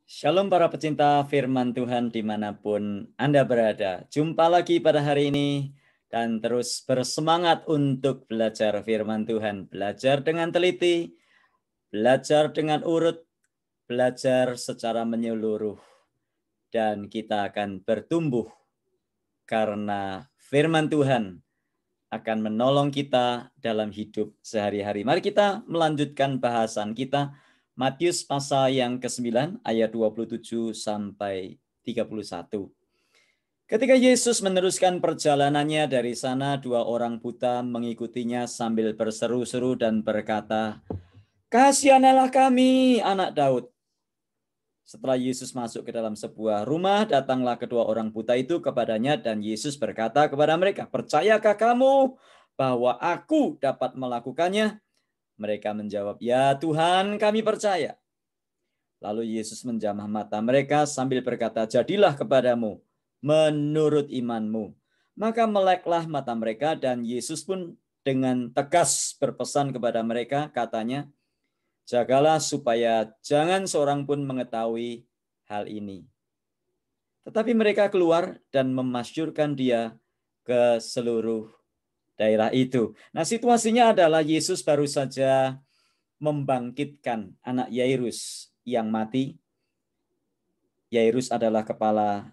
Shalom para pecinta firman Tuhan dimanapun Anda berada. Jumpa lagi pada hari ini dan terus bersemangat untuk belajar firman Tuhan. Belajar dengan teliti, belajar dengan urut, belajar secara menyeluruh. Dan kita akan bertumbuh karena firman Tuhan akan menolong kita dalam hidup sehari-hari. Mari kita melanjutkan bahasan kita. Matius pasal yang ke-9 ayat 27 sampai 31. Ketika Yesus meneruskan perjalanannya dari sana, dua orang buta mengikutinya sambil berseru-seru dan berkata, "Kasihanilah kami, anak Daud." Setelah Yesus masuk ke dalam sebuah rumah, datanglah kedua orang buta itu kepadanya dan Yesus berkata kepada mereka, "Percayakah kamu bahwa aku dapat melakukannya?" Mereka menjawab, "Ya Tuhan, kami percaya." Lalu Yesus menjamah mata mereka sambil berkata, "Jadilah kepadamu menurut imanmu." Maka meleklah mata mereka dan Yesus pun dengan tegas berpesan kepada mereka, katanya, "Jagalah supaya jangan seorang pun mengetahui hal ini." Tetapi mereka keluar dan memasyurkan dia ke seluruh daerah itu. Nah, situasinya adalah Yesus baru saja membangkitkan anak Yairus yang mati. Yairus adalah kepala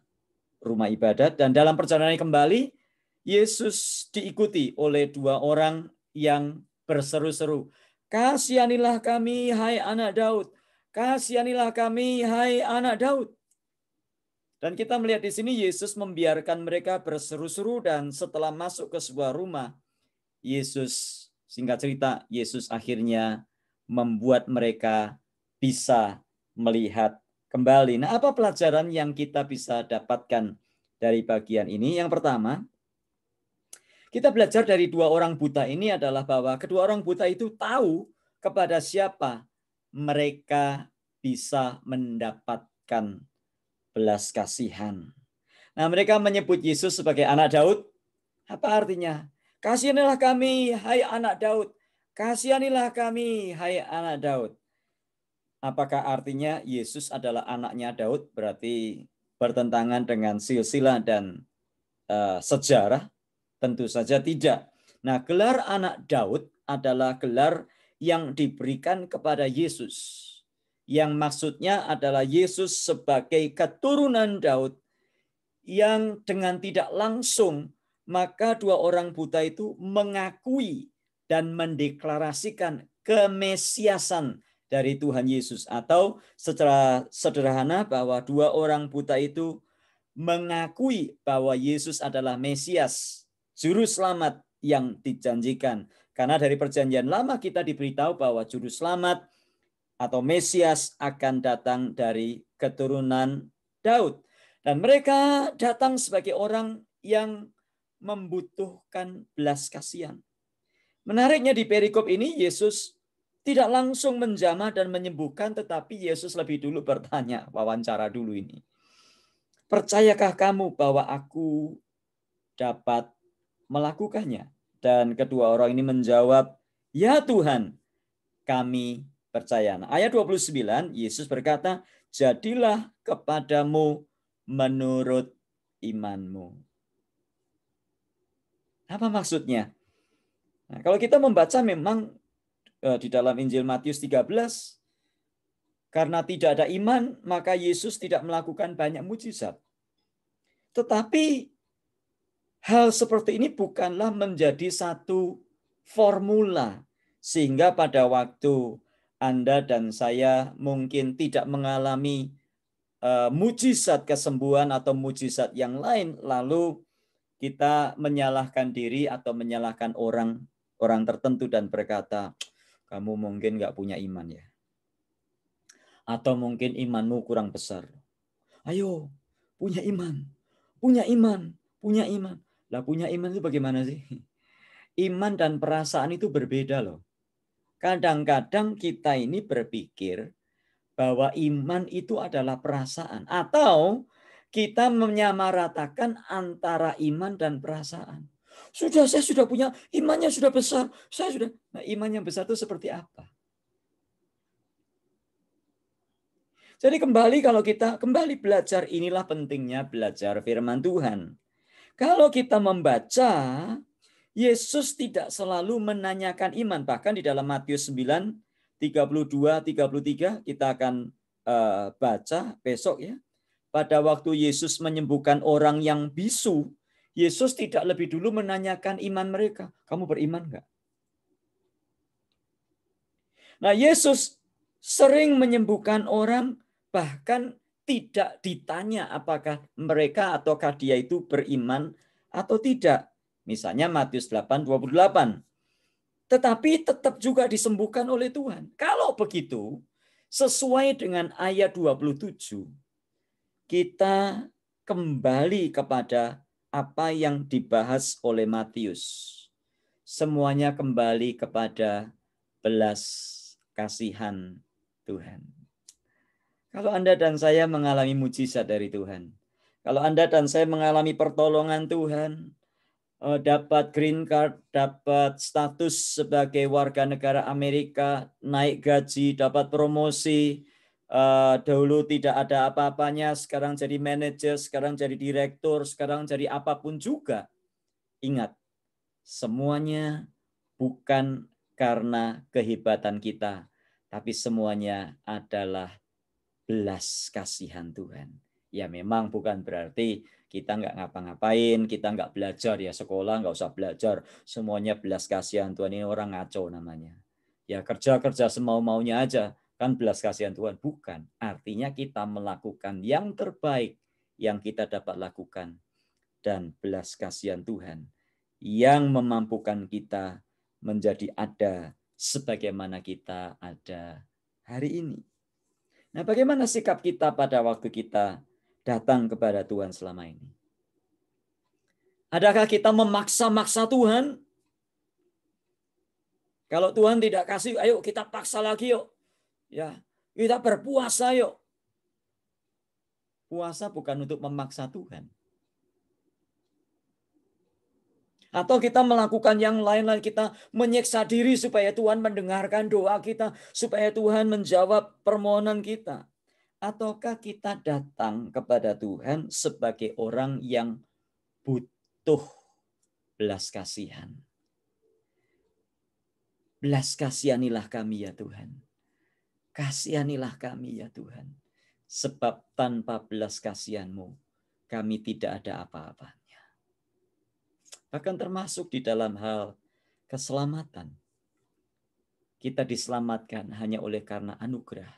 rumah ibadat, dan dalam perjalanan kembali, Yesus diikuti oleh dua orang yang berseru-seru, "Kasihanilah kami, hai anak Daud. Kasihanilah kami, hai anak Daud." Dan kita melihat di sini Yesus membiarkan mereka berseru-seru, dan setelah masuk ke sebuah rumah, Yesus, singkat cerita, Yesus akhirnya membuat mereka bisa melihat kembali. Nah, apa pelajaran yang kita bisa dapatkan dari bagian ini? Yang pertama, kita belajar dari dua orang buta ini adalah bahwa kedua orang buta itu tahu kepada siapa mereka bisa mendapatkan belas kasihan. Nah, mereka menyebut Yesus sebagai anak Daud. Apa artinya? "Kasihanilah kami, hai anak Daud. Kasihanilah kami, hai anak Daud." Apakah artinya Yesus adalah anaknya Daud? Berarti bertentangan dengan silsilah dan sejarah? Tentu saja tidak. Nah, gelar anak Daud adalah gelar yang diberikan kepada Yesus, yang maksudnya adalah Yesus sebagai keturunan Daud, yang dengan tidak langsung maka dua orang buta itu mengakui dan mendeklarasikan kemesiasan dari Tuhan Yesus, atau secara sederhana bahwa dua orang buta itu mengakui bahwa Yesus adalah Mesias, juru selamat yang dijanjikan. Karena dari perjanjian lama kita diberitahu bahwa juru selamat atau Mesias akan datang dari keturunan Daud. Dan mereka datang sebagai orang yang membutuhkan belas kasihan. Menariknya di perikop ini Yesus tidak langsung menjamah dan menyembuhkan, tetapi Yesus lebih dulu bertanya, wawancara dulu ini. "Percayakah kamu bahwa aku dapat melakukannya?" Dan kedua orang ini menjawab, "Ya Tuhan, kami percaya." Nah, ayat 29, Yesus berkata, "Jadilah kepadamu menurut imanmu." Apa maksudnya? Nah, kalau kita membaca memang di dalam Injil Matius 13, karena tidak ada iman, maka Yesus tidak melakukan banyak mujizat. Tetapi hal seperti ini bukanlah menjadi satu formula, sehingga pada waktu Anda dan saya mungkin tidak mengalami mujizat kesembuhan atau mujizat yang lain, lalu kita menyalahkan diri atau menyalahkan orang tertentu dan berkata, "Kamu mungkin nggak punya iman ya, atau mungkin imanmu kurang besar. Ayo, punya iman, punya iman, punya iman." Lah, punya iman itu bagaimana sih? Iman dan perasaan itu berbeda loh. Kadang-kadang kita ini berpikir bahwa iman itu adalah perasaan, atau kita menyamaratakan antara iman dan perasaan. Saya sudah punya, imannya sudah besar, saya sudah. Nah, iman yang besar itu seperti apa? Jadi kalau kita kembali belajar, inilah pentingnya belajar firman Tuhan. Kalau kita membaca, Yesus tidak selalu menanyakan iman. Bahkan di dalam Matius 9, 32, 33, kita akan baca besok ya. Pada waktu Yesus menyembuhkan orang yang bisu, Yesus tidak lebih dulu menanyakan iman mereka. Kamu beriman enggak? Nah, Yesus sering menyembuhkan orang, bahkan tidak ditanya apakah mereka ataukah dia itu beriman atau tidak. Misalnya Matius 8:28. Tetapi tetap juga disembuhkan oleh Tuhan. Kalau begitu, sesuai dengan ayat 27, kita kembali kepada apa yang dibahas oleh Matius. Semuanya kembali kepada belas kasihan Tuhan. Kalau Anda dan saya mengalami mujizat dari Tuhan, kalau Anda dan saya mengalami pertolongan Tuhan, dapat green card, dapat status sebagai warga negara Amerika, naik gaji, dapat promosi, dahulu tidak ada apa-apanya, sekarang jadi manajer, sekarang jadi direktur, sekarang jadi apapun juga. Ingat, semuanya bukan karena kehebatan kita, tapi semuanya adalah belas kasihan Tuhan. Ya memang bukan berarti kita nggak ngapa-ngapain, kita nggak belajar ya sekolah, nggak usah belajar. Semuanya belas kasihan Tuhan, ini orang ngaco namanya. Ya kerja-kerja semau-maunya aja, kan belas kasihan Tuhan. Bukan, artinya kita melakukan yang terbaik yang kita dapat lakukan. Dan belas kasihan Tuhan yang memampukan kita menjadi ada sebagaimana kita ada hari ini. Nah, bagaimana sikap kita pada waktu kita datang kepada Tuhan selama ini? Adakah kita memaksa-maksa Tuhan? Kalau Tuhan tidak kasih, ayo kita paksa lagi yuk. Ya, kita berpuasa yuk. Puasa bukan untuk memaksa Tuhan. Atau kita melakukan yang lain-lain, kita menyiksa diri supaya Tuhan mendengarkan doa kita, supaya Tuhan menjawab permohonan kita. Ataukah kita datang kepada Tuhan sebagai orang yang butuh belas kasihan? Belas kasihanilah kami ya Tuhan. Kasihanilah kami ya Tuhan. Sebab tanpa belas kasihan-Mu, kami tidak ada apa-apanya. Bahkan termasuk di dalam hal keselamatan. Kita diselamatkan hanya oleh karena anugerah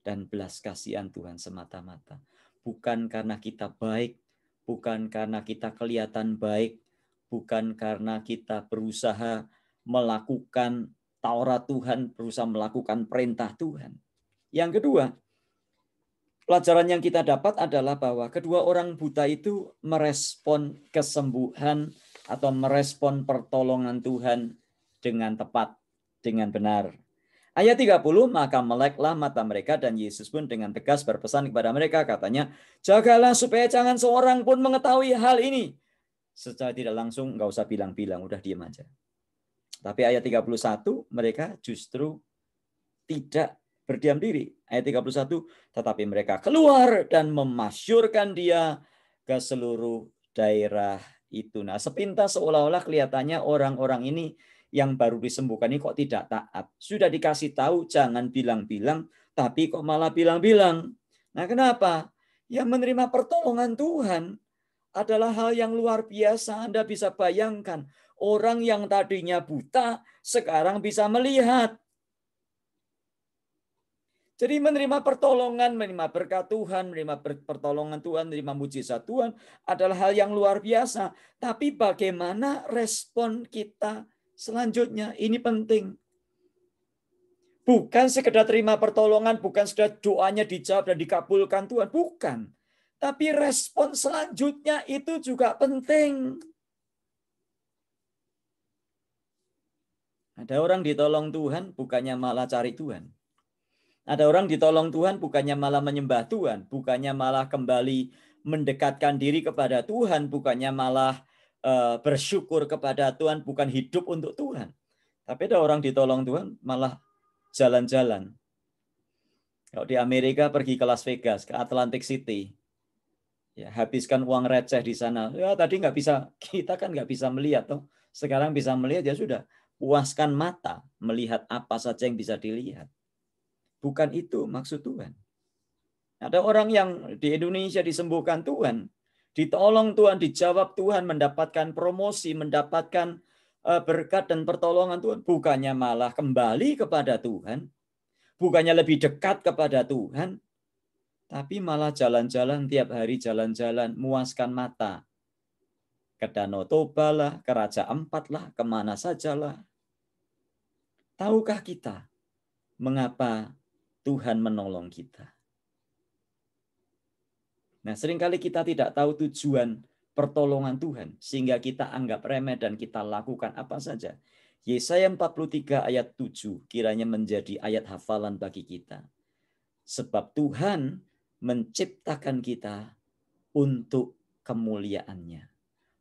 dan belas kasihan Tuhan semata-mata. Bukan karena kita baik, bukan karena kita kelihatan baik, bukan karena kita berusaha melakukan Taurat Tuhan, berusaha melakukan perintah Tuhan. Yang kedua, pelajaran yang kita dapat adalah bahwa kedua orang buta itu merespon kesembuhan atau merespon pertolongan Tuhan dengan tepat, dengan benar. Ayat 30, maka meleklah mata mereka dan Yesus pun dengan tegas berpesan kepada mereka, katanya, jagalah supaya jangan seorang pun mengetahui hal ini. Secara tidak langsung, nggak usah bilang-bilang, udah diam aja. Tapi ayat 31, mereka justru tidak berdiam diri. Ayat 31, tetapi mereka keluar dan memasyurkan dia ke seluruh daerah itu. Nah, sepintas seolah-olah kelihatannya orang-orang ini yang baru disembuhkan ini kok tidak taat. Sudah dikasih tahu jangan bilang-bilang, tapi kok malah bilang-bilang. Nah, kenapa? Ya menerima pertolongan Tuhan adalah hal yang luar biasa. Anda bisa bayangkan, orang yang tadinya buta sekarang bisa melihat. Jadi menerima pertolongan, menerima berkat Tuhan, menerima pertolongan Tuhan, menerima mujizat Tuhan adalah hal yang luar biasa. Tapi bagaimana respon kita selanjutnya? Ini penting. Bukan sekedar terima pertolongan, bukan sekedar doanya dijawab dan dikabulkan Tuhan. Bukan. Tapi respon selanjutnya itu juga penting. Ada orang ditolong Tuhan, bukannya malah cari Tuhan. Ada orang ditolong Tuhan bukannya malah menyembah Tuhan, bukannya malah kembali mendekatkan diri kepada Tuhan, bukannya malah bersyukur kepada Tuhan, bukan hidup untuk Tuhan. Tapi ada orang ditolong Tuhan malah jalan-jalan. Kalau di Amerika pergi ke Las Vegas, ke Atlantic City, ya habiskan uang receh di sana. Ya tadi nggak bisa, kita kan nggak bisa melihat toh. Sekarang bisa melihat, ya sudah, puaskan mata melihat apa saja yang bisa dilihat. Bukan itu maksud Tuhan. Ada orang yang di Indonesia disembuhkan Tuhan, ditolong Tuhan, dijawab Tuhan, mendapatkan promosi, mendapatkan berkat dan pertolongan Tuhan. Bukannya malah kembali kepada Tuhan, bukannya lebih dekat kepada Tuhan, tapi malah jalan-jalan tiap hari, jalan-jalan, muaskan mata. Ke Danau Toba lah, ke Raja Ampat lah, kemana sajalah. Tahukah kita mengapa Tuhan menolong kita? Nah, seringkali kita tidak tahu tujuan pertolongan Tuhan, sehingga kita anggap remeh dan kita lakukan apa saja. Yesaya 43 ayat 7 kiranya menjadi ayat hafalan bagi kita. Sebab Tuhan menciptakan kita untuk kemuliaan-Nya.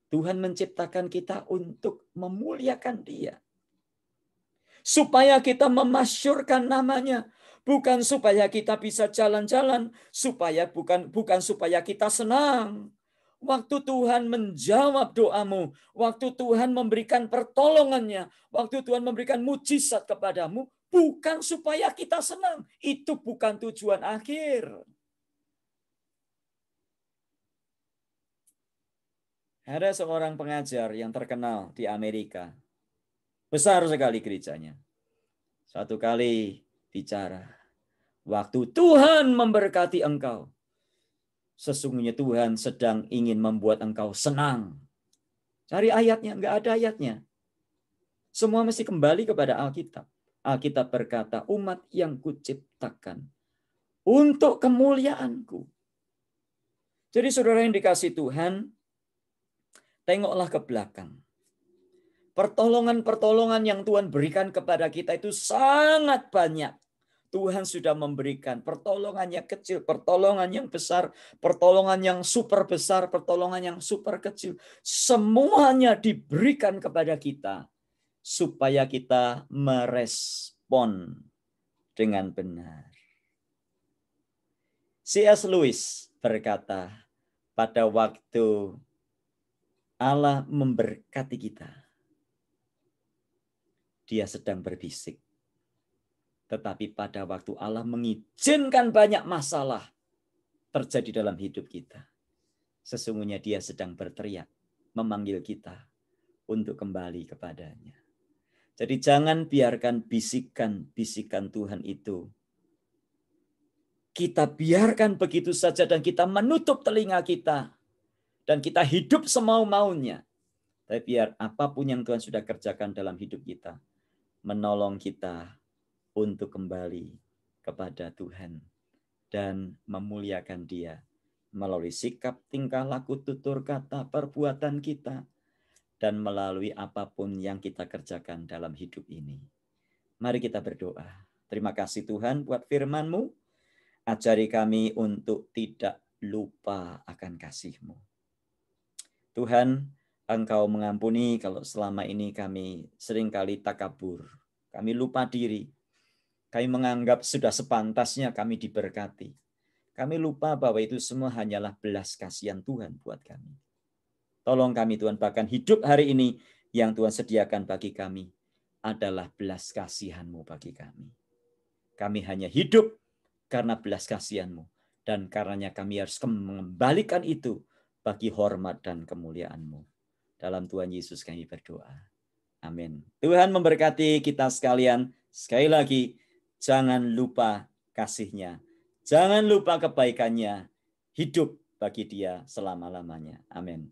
Tuhan menciptakan kita untuk memuliakan Dia. Supaya kita memasyurkan nama-Nya. Bukan supaya kita bisa jalan-jalan, bukan supaya kita senang. Waktu Tuhan menjawab doamu, waktu Tuhan memberikan pertolongannya, waktu Tuhan memberikan mujizat kepadamu, bukan supaya kita senang. Itu bukan tujuan akhir. Ada seorang pengajar yang terkenal di Amerika. Besar sekali gerejanya. Suatu kali bicara, waktu Tuhan memberkati engkau, sesungguhnya Tuhan sedang ingin membuat engkau senang. Cari ayatnya, enggak ada ayatnya. Semua mesti kembali kepada Alkitab. Alkitab berkata, umat yang kuciptakan untuk kemuliaanku. Jadi saudara yang dikasih Tuhan, tengoklah ke belakang. Pertolongan-pertolongan yang Tuhan berikan kepada kita itu sangat banyak. Tuhan sudah memberikan pertolongan yang kecil, pertolongan yang besar, pertolongan yang super besar, pertolongan yang super kecil. Semuanya diberikan kepada kita supaya kita merespon dengan benar. C.S. Lewis berkata, pada waktu Allah memberkati kita, Dia sedang berbisik. Tetapi pada waktu Allah mengizinkan banyak masalah terjadi dalam hidup kita, sesungguhnya Dia sedang berteriak, memanggil kita untuk kembali kepadanya. Jadi jangan biarkan bisikan-bisikan Tuhan itu kita biarkan begitu saja dan kita menutup telinga kita dan kita hidup semau-maunya. Tapi biar apapun yang Tuhan sudah kerjakan dalam hidup kita, menolong kita untuk kembali kepada Tuhan dan memuliakan Dia melalui sikap, tingkah laku, tutur kata, perbuatan kita, dan melalui apapun yang kita kerjakan dalam hidup ini. Mari kita berdoa. Terima kasih Tuhan buat firman-Mu. Ajari kami untuk tidak lupa akan kasih-Mu. Tuhan, Engkau mengampuni kalau selama ini kami seringkali takabur. Kami lupa diri. Kami menganggap sudah sepantasnya kami diberkati. Kami lupa bahwa itu semua hanyalah belas kasihan Tuhan buat kami. Tolong kami Tuhan, bahkan hidup hari ini yang Tuhan sediakan bagi kami adalah belas kasihan-Mu bagi kami. Kami hanya hidup karena belas kasihan-Mu. Dan karenanya kami harus mengembalikan itu bagi hormat dan kemuliaan-Mu. Dalam Tuhan Yesus kami berdoa. Amin. Tuhan memberkati kita sekalian. Sekali lagi, jangan lupa kasih-Nya. Jangan lupa kebaikan-Nya. Hidup bagi Dia selama-lamanya. Amin.